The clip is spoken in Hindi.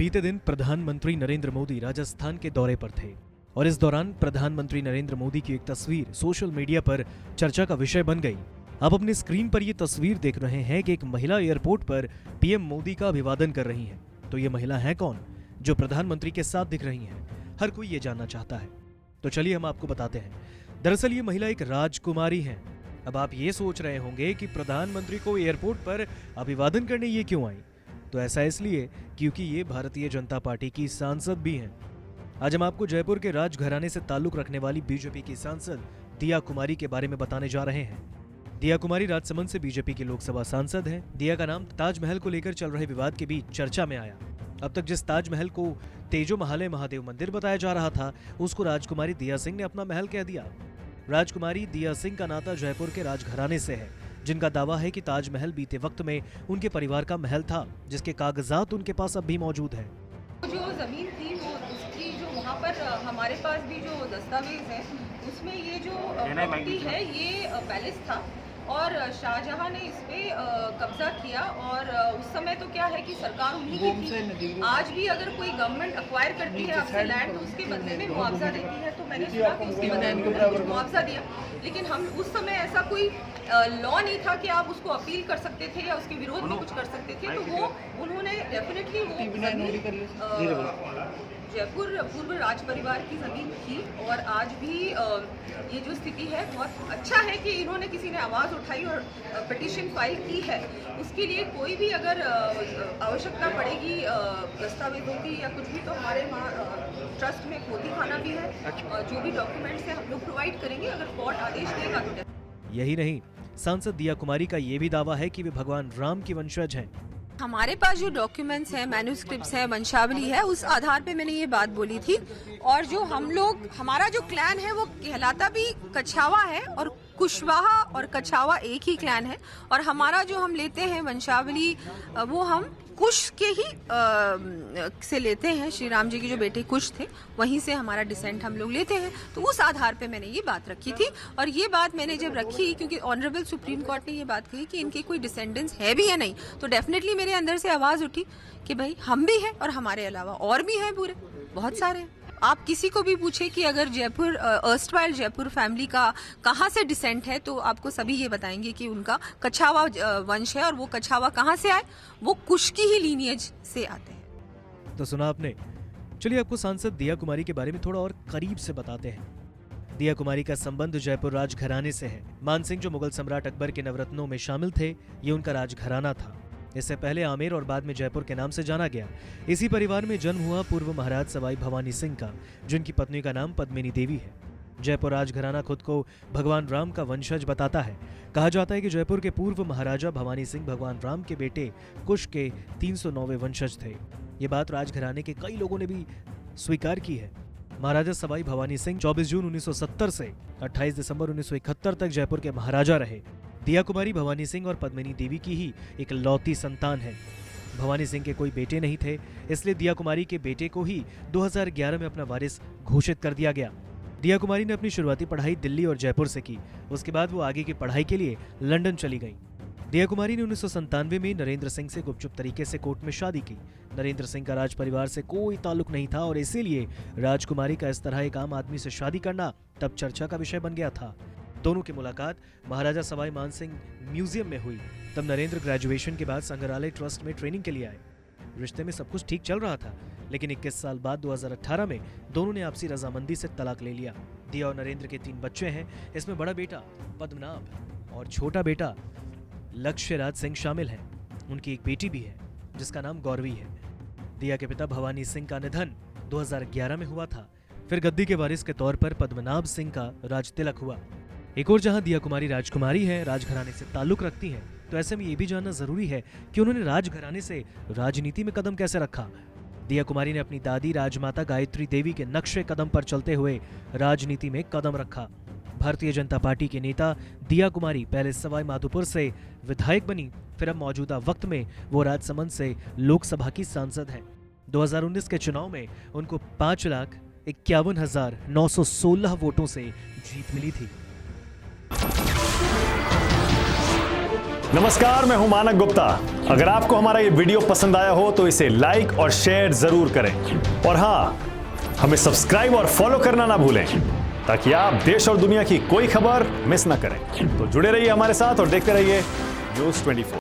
बीते दिन प्रधानमंत्री नरेंद्र मोदी राजस्थान के दौरे पर थे और इस दौरान प्रधानमंत्री नरेंद्र मोदी की एक तस्वीर सोशल मीडिया पर चर्चा का विषय बन गई। आप अपनी स्क्रीन पर ये तस्वीर देख रहे हैं कि एक महिला एयरपोर्ट पर पीएम मोदी का अभिवादन कर रही है। तो ये महिला है कौन जो प्रधानमंत्री के साथ दिख रही है? हर कोई ये जानना चाहता है, तो चलिए हम आपको बताते हैं। दरअसल ये महिला एक राजकुमारी है। अब आप ये सोच रहे होंगे कि प्रधानमंत्री को एयरपोर्ट पर अभिवादन करने ये क्यों आई? तो ऐसा इसलिए क्योंकि ये भारतीय जनता पार्टी की सांसद भी हैं। आज हम आपको जयपुर के राजघराने से ताल्लुक रखने वाली बीजेपी की सांसद दिया कुमारी के बारे में बताने जा रहे हैं। दिया कुमारी राजसमंद से बीजेपी की लोकसभा सांसद हैं। दिया का नाम ताजमहल को लेकर चल रहे विवाद के बीच चर्चा में आया। अब तक जिस ताजमहल को तेजो महालय महादेव मंदिर बताया जा रहा था, उसको राजकुमारी दिया सिंह ने अपना महल कह दिया। राजकुमारी दिया सिंह का नाता जयपुर के राजघराने से है, जिनका दावा है कि ताजमहल बीते वक्त में उनके परिवार का महल था, जिसके कागजात उनके पास अब भी मौजूद है। जो जमीन थी वो उसकी जो वहाँ पर हमारे पास भी जो दस्तावेज है उसमें ये जो प्रॉपर्टी है ये पैलेस था और शाहजहां ने इस पे कब्जा किया और उस समय तो क्या है कि सरकार उन्हीं की थी। आज भी अगर कोई गवर्नमेंट अक्वायर करती है आपसे लैंड तो उसके बदले में मुआवजा देती है, तो मैंने सुना कि उसके बदले में मुआवजा दिया। लेकिन हम उस समय ऐसा कोई लॉ नहीं था कि आप उसको अपील कर सकते थे या उसके विरोध में कुछ कर सकते थे, तो वो उन्होंने डेफिनेटली वो जयपुर पूर्व राज परिवार की ज़मीन थी और आज भी ये जो स्थिति है बहुत अच्छा है कि इन्होंने किसी ने आवाज़ उठाई और पिटीशन फाइल की है। उसके लिए कोई भी अगर आवश्यकता पड़ेगी दस्तावेजों की या कुछ भी, तो हमारे वहाँ ट्रस्ट में खोती खाना भी है और जो भी डॉक्यूमेंट्स हैं हम लोग प्रोवाइड करेंगे अगर कोर्ट आदेश देगा तो। यही नहीं, सांसद दिया कुमारी का ये भी दावा है कि वे भगवान राम की वंशज हैं। हमारे पास जो डॉक्यूमेंट्स हैं, मैन्युस्क्रिप्ट्स हैं, वंशावली है, उस आधार पे मैंने ये बात बोली थी। और जो हम लोग, हमारा जो क्लैन है वो कहलाता भी कछावा है और कुशवाहा और कछावा एक ही क्लैन है। और हमारा जो हम लेते हैं वंशावली वो हम कुश के ही से लेते हैं। श्री राम जी के जो बेटे कुश थे वहीं से हमारा डिसेंट हम लोग लेते हैं। तो उस आधार पे मैंने ये बात रखी थी। और ये बात मैंने जब रखी क्योंकि ऑनरेबल सुप्रीम कोर्ट ने ये बात कही कि इनके कोई डिसेंडेंट्स है भी या नहीं, तो डेफिनेटली मेरे अंदर से आवाज उठी कि भाई हम भी हैं और हमारे अलावा और भी हैं, पूरे बहुत सारे हैं। आप किसी को भी पूछे कि अगर जयपुर अर्स्टवाइल जयपुर फैमिली का कहाँ से डिसेंट है तो आपको सभी ये बताएंगे कि उनका कछावा वंश है। और वो कछावा कहाँ से आए? वो कुश की ही लीनियज से आते हैं। तो सुना आपने। चलिए आपको सांसद दिया कुमारी के बारे में थोड़ा और करीब से बताते हैं। दिया कुमारी का संबंध जयपुर राजघराने से है। मानसिंह जो मुगल सम्राट अकबर के नवरत्नों में शामिल थे, ये उनका राजघराना था। इससे पहले आमेर और बाद में जयपुर के नाम से जाना गया। इसी परिवार में जन्म हुआ पूर्व महाराज सवाई भवानी सिंह का, जिनकी पत्नी का नाम पद्मिनी देवी है। जयपुर राजघराना खुद को भगवान राम का वंशज बताता है। कहा जाता है कि जयपुर के पूर्व महाराजा भवानी सिंह भगवान राम के बेटे कुश के 309वें वंशज थे। ये बात राजघराने के कई लोगों ने भी स्वीकार की है। महाराजा सवाई भवानी सिंह 24 जून 1970 से 28 दिसंबर 1971 तक जयपुर के महाराजा रहे। दिया कुमारी भवानी सिंह और पद्मिनी देवी की ही एक लौती संतान है। भवानी सिंह के कोई बेटे नहीं थे, इसलिए दिया कुमारी के बेटे को ही 2011 में अपना वारिस घोषित कर दिया गया। दिया कुमारी ने अपनी शुरुआती पढ़ाई दिल्ली और जयपुर से की। उसके बाद वो आगे की पढ़ाई के लिए लंदन चली गई। दिया कुमारी ने 1997 में नरेंद्र सिंह से गुपचुप तरीके से कोर्ट में शादी की। नरेंद्र सिंह का राज परिवार से कोई ताल्लुक नहीं था और इसीलिए राजकुमारी का इस तरह एक आम आदमी से शादी करना तब चर्चा का विषय बन गया था। दोनों की मुलाकात महाराजा सवाई मानसिंह म्यूजियम में हुई। तब नरेंद्र ग्रेजुएशन के बाद संग्रहालय ट्रस्ट में ट्रेनिंग के लिए आए। रिश्ते में सब कुछ ठीक चल रहा था, लेकिन 21 साल बाद 2018 में दोनों ने आपसी रजामंदी से तलाक ले लिया। दिया और नरेंद्र के 3 बच्चे हैं। इसमें बड़ा बेटा पद्मनाभ और छोटा बेटा लक्ष्यराज सिंह शामिल हैं। उनकी एक बेटी भी है जिसका नाम गौरवी है। दिया के पिता भवानी सिंह का निधन 2011 में हुआ था। फिर गद्दी के वारिस के तौर पर पद्मनाभ सिंह का राज तिलक हुआ। एक और जहां दिया कुमारी राजकुमारी है, राजघराने से ताल्लुक रखती हैं, तो ऐसे में ये भी जानना जरूरी है कि उन्होंने राजघराने से राजनीति में कदम कैसे रखा। दिया कुमारी ने अपनी दादी राजमाता गायत्री देवी के नक्शे कदम पर चलते हुए राजनीति में कदम रखा। भारतीय जनता पार्टी के नेता दिया कुमारी पहले सवाई माधोपुर से विधायक बनी, फिर अब मौजूदा वक्त में वो राजसमंद से लोकसभा की सांसद हैं। 2019 के चुनाव में उनको 5,51,916 वोटों से जीत मिली थी। नमस्कार, मैं हूं मानक गुप्ता। अगर आपको हमारा ये वीडियो पसंद आया हो तो इसे लाइक और शेयर जरूर करें और हाँ, हमें सब्सक्राइब और फॉलो करना ना भूलें ताकि आप देश और दुनिया की कोई खबर मिस ना करें। तो जुड़े रहिए हमारे साथ और देखते रहिए न्यूज़ 24।